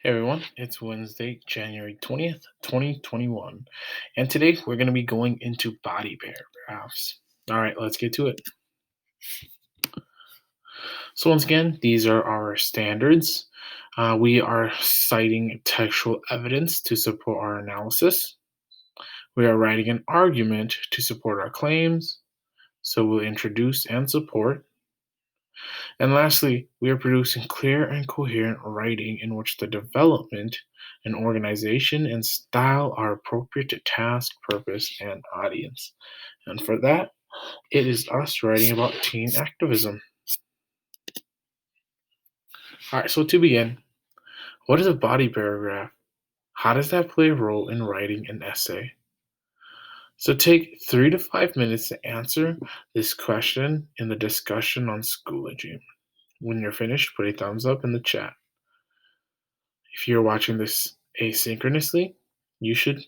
Hey everyone, it's Wednesday, January 20th, 2021, and today we're going to be going into body paragraphs. All right, let's get to it. So, once again, these are our standards. We are citing textual evidence to support our analysis. We are writing an argument to support our claims. So, we'll introduce and support. And lastly, we are producing clear and coherent writing in which the development and organization and style are appropriate to task, purpose, and audience. And for that, it is us writing about teen activism. All right, so to begin, what is a body paragraph? How does that play a role in writing an essay? So take 3 to 5 minutes to answer this question in the discussion on Schoology. When you're finished, put a thumbs up in the chat. If you're watching this asynchronously, you should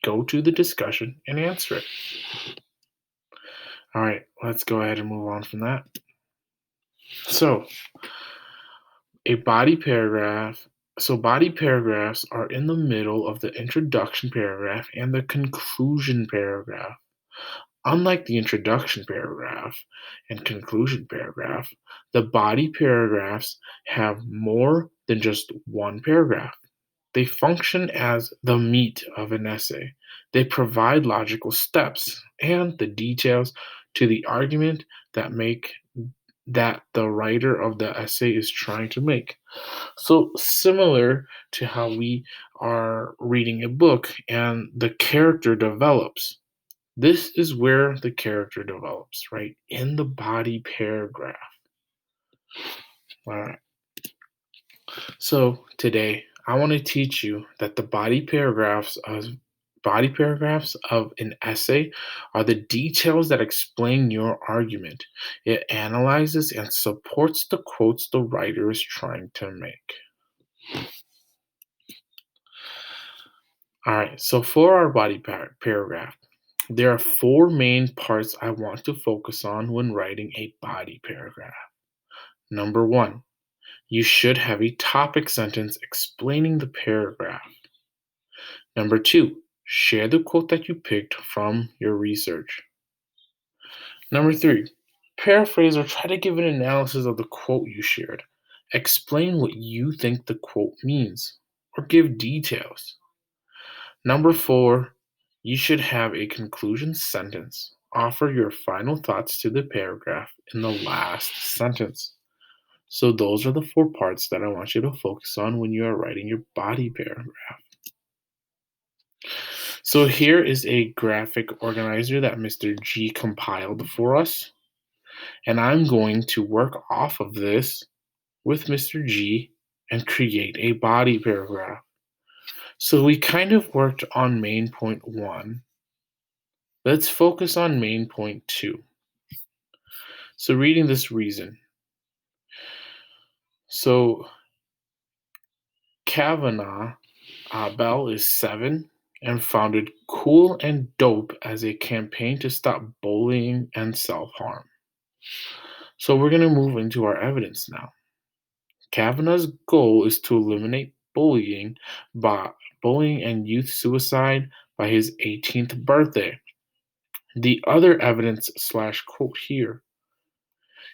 go to the discussion and answer it. All right, let's go ahead and move on from that. So, a body paragraph. So, body paragraphs are in the middle of the introduction paragraph and the conclusion paragraph. Unlike the introduction paragraph and conclusion paragraph, the body paragraphs have more than just one paragraph. They function as the meat of an essay. They provide logical steps and the details to the argument that the writer of the essay is trying to make. So similar to how we are reading a book and the character develops. This is where the character develops, right? In the body paragraph. All right. So today I want to teach you that the body paragraphs of an essay are the details that explain your argument. It analyzes and supports the quotes the writer is trying to make. All right, so for our paragraph, there are four main parts I want to focus on when writing a body paragraph. Number one, you should have a topic sentence explaining the paragraph. Number two, share the quote that you picked from your research. Number three, paraphrase or try to give an analysis of the quote you shared. Explain what you think the quote means or give details. Number four, you should have a conclusion sentence. Offer your final thoughts to the paragraph in the last sentence. So, those are the four parts that I want you to focus on when you are writing your body paragraph. So here is a graphic organizer that Mr. G compiled for us, and I'm going to work off of this with Mr. G and create a body paragraph. So we kind of worked on main point 1. Let's focus on main point 2. So reading this reason. So Kavanaugh Bell is 7 and founded Cool and Dope as a campaign to stop bullying and self-harm. So we're going to move into our evidence now. Kavanaugh's goal is to eliminate bullying and youth suicide by his 18th birthday. The other evidence slash quote here.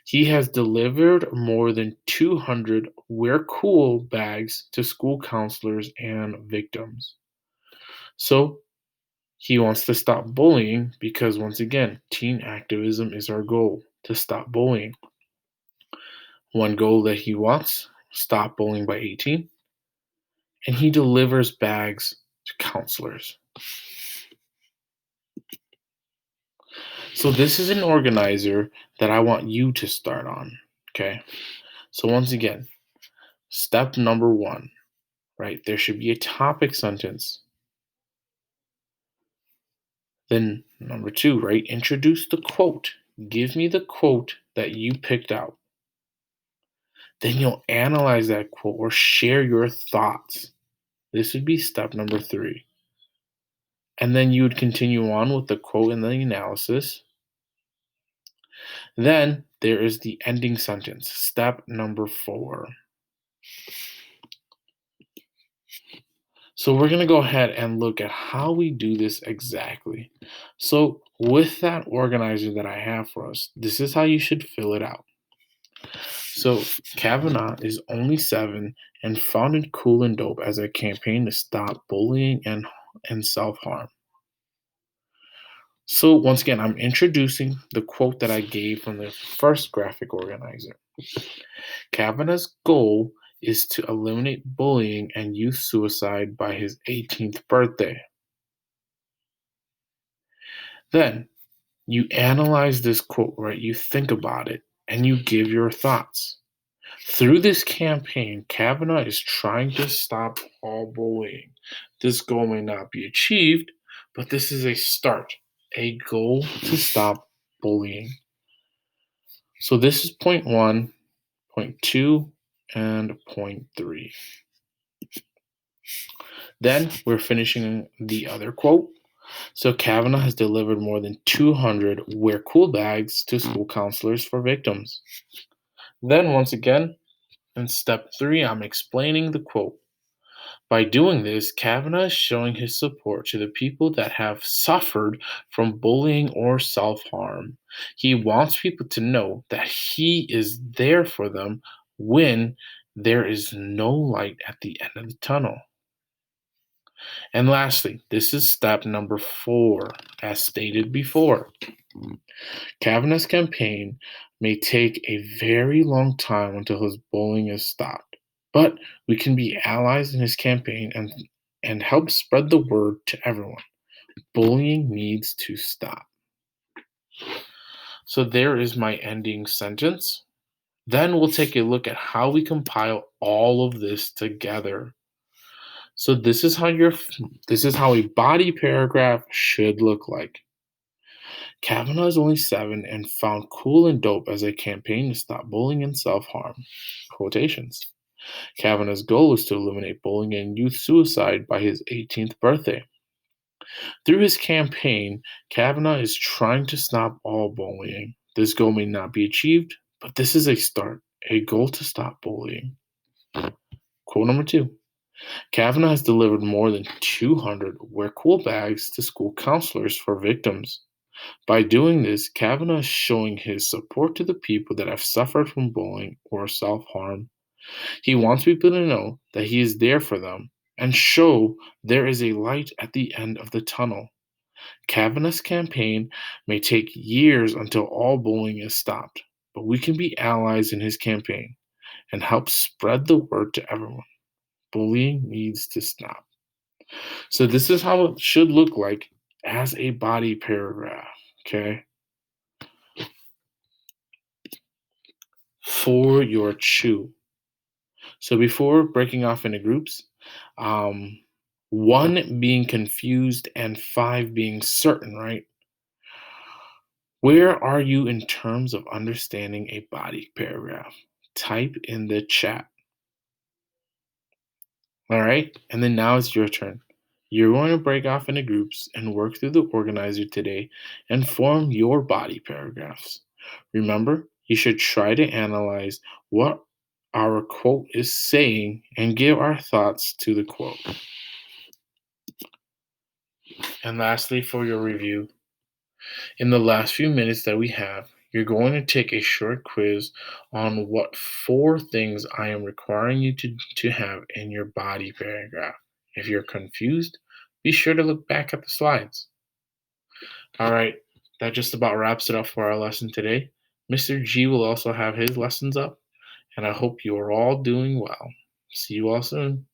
He has delivered more than 200 Wear Cool bags to school counselors and victims. So he wants to stop bullying because, once again, teen activism is our goal to stop bullying. One goal that he wants, stop bullying by 18, and he delivers bags to counselors. So this is an organizer that I want you to start on, okay? So once again, step number 1, right? There should be a topic sentence. Then number 2, right? Introduce the quote. Give me the quote that you picked out. Then you'll analyze that quote or share your thoughts. This would be step number 3. And then you would continue on with the quote and the analysis. Then there is the ending sentence, step number 4. So we're going to go ahead and look at how we do this exactly. So with that organizer that I have for us, this is how you should fill it out. So Kavanaugh is only 7 and founded Cool and Dope as a campaign to stop bullying and self-harm. So once again, I'm introducing the quote that I gave from the first graphic organizer. Kavanaugh's goal is to eliminate bullying and youth suicide by his 18th birthday. Then you analyze this quote, right? You think about it and you give your thoughts. Through this campaign, Kavanaugh is trying to stop all bullying. This goal may not be achieved, but this is a start, a goal to stop bullying. So this is point 1, point 2, and point 3. Then we're finishing the other quote. So Kavanaugh has delivered more than 200 Wear Cool bags to school counselors for victims. Then once again, in step 3, I'm explaining the quote. By doing this, Kavanaugh is showing his support to the people that have suffered from bullying or self harm. He wants people to know that he is there for them when there is no light at the end of the tunnel. And lastly, this is step number 4, as stated before. Kavanaugh's campaign may take a very long time until his bullying is stopped, but we can be allies in his campaign and help spread the word to everyone. Bullying needs to stop. So there is my ending sentence. Then we'll take a look at how we compile all of this together. So this is how a body paragraph should look like. Kavanaugh is only 7 and found Cool and Dope as a campaign to stop bullying and self-harm. Quotations. Kavanaugh's goal is to eliminate bullying and youth suicide by his 18th birthday. Through his campaign, Kavanaugh is trying to stop all bullying. This goal may not be achieved, but this is a start, a goal to stop bullying. Quote number 2. Kavanaugh has delivered more than 200 Wear Cool bags to school counselors for victims. By doing this, Kavanaugh is showing his support to the people that have suffered from bullying or self harm. He wants people to know that he is there for them and show there is a light at the end of the tunnel. Kavanaugh's campaign may take years until all bullying is stopped, but we can be allies in his campaign and help spread the word to everyone. Bullying needs to stop. So, this is how it should look like as a body paragraph. Okay. For your chew. So before breaking off into groups, um, 1 being confused and 5 being certain, right? Where are you in terms of understanding a body paragraph? Type in the chat. All right. And then now it's your turn. You're going to break off into groups and work through the organizer today and form your body paragraphs. Remember, you should try to analyze what our quote is saying and give our thoughts to the quote. And lastly, for your review, in the last few minutes that we have, you're going to take a short quiz on what 4 things I am requiring you to have in your body paragraph. If you're confused, be sure to look back at the slides. All right, that just about wraps it up for our lesson today. Mr. G will also have his lessons up, and I hope you are all doing well. See you all soon.